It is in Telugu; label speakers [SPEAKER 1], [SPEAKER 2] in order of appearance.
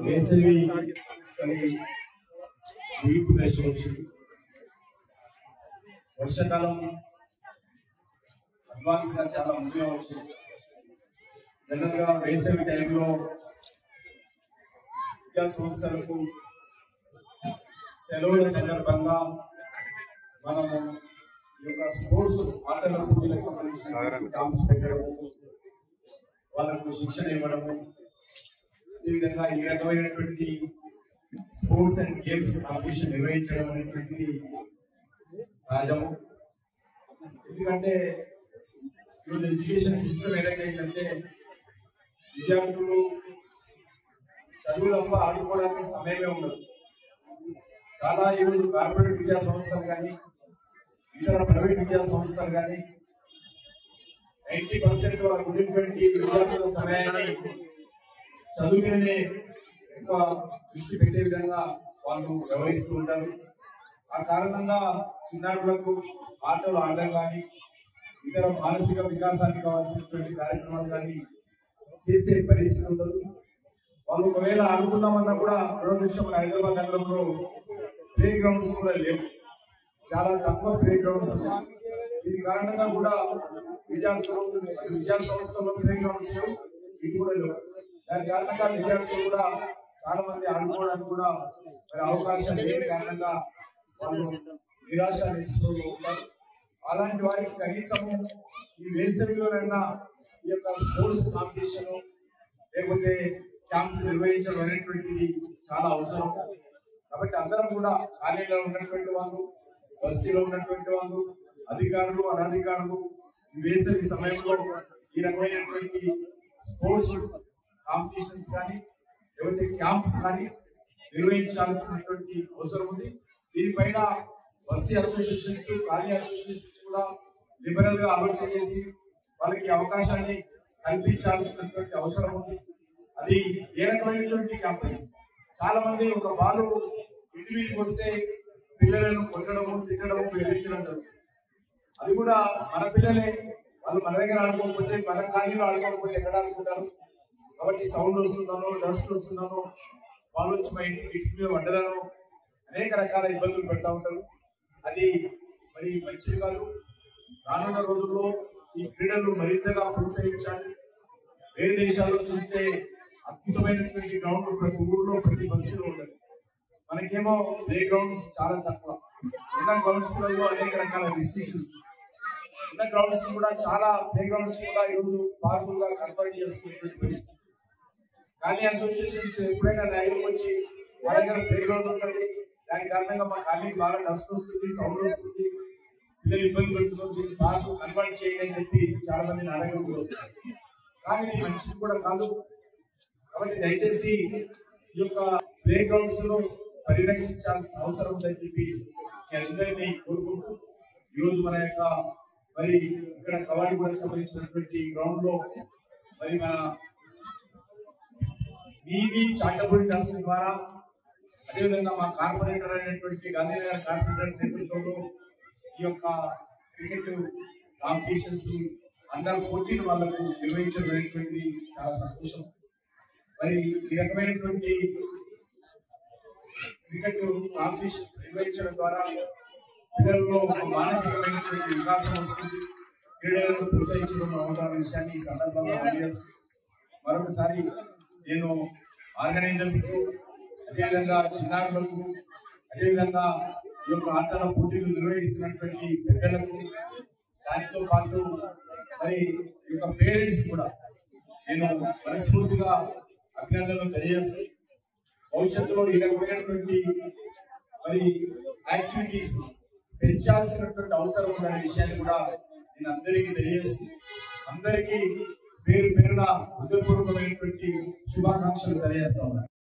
[SPEAKER 1] వేసవి వీపు దశ వచ్చింది. వర్షాకాలం అడ్వాన్స్ గా చాలా ముందుగా వచ్చింది. జనరల్ గా వేసవి టైంలో విద్యా సంస్థలకు సెలవుల సందర్భంగా మనము ఈ యొక్క స్పోర్ట్స్ ఆటల పోటీలకు సంబంధించిన క్యాంప్స్ పెట్టడము, వాళ్ళకు శిక్షణ ఇవ్వడము, అదేవిధంగా ఈ రకమైనటువంటి స్పోర్ట్స్ అండ్ గేమ్స్ కాంపిటీషన్ నిర్వహించడం అనేటువంటిది సహజము. ఎందుకంటే ఈరోజు ఎడ్యుకేషన్ సిస్టమ్ ఏదైతే విద్యార్థులు చదువు తప్ప ఆడుకోవడానికి సమయమే ఉండదు. చాలా ఈరోజు కార్పొరేట్ విద్యా సంస్థలు కానీ ఇతర ప్రైవేట్ విద్యా సంస్థలు కానీ 90% వారు ఉన్నటువంటి విద్యార్థుల సమయాన్ని చదువు మీదనే ఎక్కువ దృష్టి పెట్టే విధంగా వాళ్ళు వ్యవహరిస్తూ ఉంటారు. ఆ కారణంగా చిన్నారులకు ఆటలు ఆడడం కానీ ఇతర మానసిక వికాసానికి కావాల్సినటువంటి కార్యక్రమాలు కానీ చేసే పరిస్థితి ఉండదు. వాళ్ళు ఒకవేళ ఆడుకుందామన్నా కూడా దురదృష్టం హైదరాబాద్ నగరంలో ప్లే గ్రౌండ్స్ కూడా లేవు, చాలా తక్కువ ప్లే గ్రౌండ్స్. దీని కారణంగా కూడా విద్యార్థులు విద్యా సంస్థల్లో ప్లే గ్రౌండ్స్ లేవు, ఇది కూడా లేవు. దాని కారణంగా విద్యార్థులు కూడా చాలా మంది ఆడుకోవడానికి కూడా అవకాశం లేని కారణంగా వాళ్ళు నిరాశ నిస్పృహలో ఉంటారు. అలాంటి వారికి కనీసము ఈ వేసవిలోనైనా ఈ యొక్క స్పోర్ట్స్ కాంపిటీషన్ లేకపోతే క్యాంప్స్ నిర్వహించడం అనేటువంటిది చాలా అవసరం. కాబట్టి అందరం కూడా ఖాళీగా ఉన్నటువంటి వాళ్ళు, బస్తీలో ఉన్నటువంటి వాళ్ళు, అధికారులు అనధికారులు ఈ వేసవి సమయంలో ఈ రకమైనటువంటి స్పోర్ట్స్ కాంపిటీషన్స్ కానీ లేకపోతే క్యాంప్స్ కానీ నిర్వహించాల్సినటువంటి అవసరం ఉంది. దీనిపైన బస్తీ అసోసియేషన్స్, ఖాళీ అసోసియేషన్స్ కూడా లిబరల్ గా ఆలోచన చేసి వాళ్ళకి అవకాశాన్ని కల్పించాల్సినటువంటి అవసరం ఉంది. అది ఏ రకమైనటువంటి క్యాంపెయిన్. చాలా మంది ఒక బాలు ఇంటి మీదకి వస్తే పిల్లలను కొట్టడము, తిట్టడము, బెదిరించడం. అది కూడా మన పిల్లలే, వాళ్ళు మన దగ్గర ఆడుకోకపోతే, మన ఖాళీలో ఆడుకోకపోతే ఎక్కడ ఆడుకుంటారు? కాబట్టి సౌండ్ వస్తుందనో, డస్ట్ వస్తుందనో, వాళ్ళు వచ్చి మా ఇంటి మీద వండదనో అనేక రకాల ఇబ్బందులు పెడతా ఉంటారు. అది మరి మంచిది కాదు. రానున్న రోజుల్లో ఈ క్రీడలు మరింతగా ప్రోత్సహించాలి. వేరే దేశాల్లో చూస్తే అద్భుతమైనటువంటి గ్రౌండ్ ప్రతి ఊర్లో, ప్రతి బస్సులో ఉండదు. మనకేమో ప్లే గ్రౌండ్స్ చాలా తక్కువ. ఉన్న గ్రౌండ్స్ లలో అనేక రకాల రిస్ట్రిక్షన్స్ ఉన్న గ్రౌండ్స్ కూడా, చాలా ప్లే గ్రౌండ్స్ కూడా ఈరోజు పార్కులుగా కన్వర్ట్ చేసుకునేటువంటి పరిస్థితి. కానీ అసోసియేషన్స్ ఎప్పుడైనా న్యాయం వచ్చి మా దగ్గర ప్లే గ్రౌండ్ ఉంటుంది, దాని కారణంగా మా ఖాళీ బాగా డస్ట్ వస్తుంది, సౌండ్ వస్తుంది, పిల్లలు ఇబ్బంది పెడుతున్నారు, దీన్ని పార్కు కన్వర్ట్ చేయండి అని చెప్పి చాలా మందిని అడగడం వస్తారు. కానీ ఇది మంచిది కూడా కాదు. కాబట్టి దయచేసి ఈ యొక్క ప్లే గ్రౌండ్స్ ను పరిరక్షించాల్సిన అవసరం ఉందని చెప్పి అందరినీ కోరుకుంటూ, ఈరోజు మన యొక్క మరి ఇక్కడ కవాడిగూడకు సంబంధించినటువంటి గ్రౌండ్ లో మరి మన వివి చాటపూడి ట్రస్ట్ ద్వారా, అదేవిధంగా మా కార్పొరేటర్ అయినటువంటి గాంధీనగర్ కార్పొరేటర్ నేతృత్వంలో ఈ యొక్క క్రికెట్ కాంపిటీషన్స్ అందరూ పోటీలు వాళ్ళకు నిర్వహించబడేటువంటిది చాలా సంతోషం. మరి ఈ రకమైనటువంటి క్రికెట్ కాంపిటీషన్స్ నిర్వహించడం ద్వారా పిల్లల్లో ఒక మానసికమైనటువంటి వికాసం వస్తుంది. క్రీడలను ప్రోత్సహించడం అవుతున్న విషయాన్ని ఈ సందర్భంగా తెలియజేస్తుంది. మరొకసారి నేను ఆర్గనైజర్స్, అదేవిధంగా చిన్నారులకు, అదేవిధంగా ఈ యొక్క ఆటల పోటీలు నిర్వహిస్తున్నటువంటి పెద్దలకు, దానితో పాటు మరి ఈ యొక్క పేరెంట్స్ కూడా నేను మనస్ఫూర్తిగా అభినందనలు తెలియజేస్తాను. భవిష్యత్తులో ఈ రకమైనటువంటి మరి యాక్టివిటీస్ పెంచాల్సినటువంటి అవసరం ఉన్న విషయాన్ని కూడా నేను అందరికీ తెలియజేస్తూ, అందరికీ పేరు పేరున హృదయపూర్వకమైనటువంటి శుభాకాంక్షలు తెలియజేస్తా ఉన్నాను.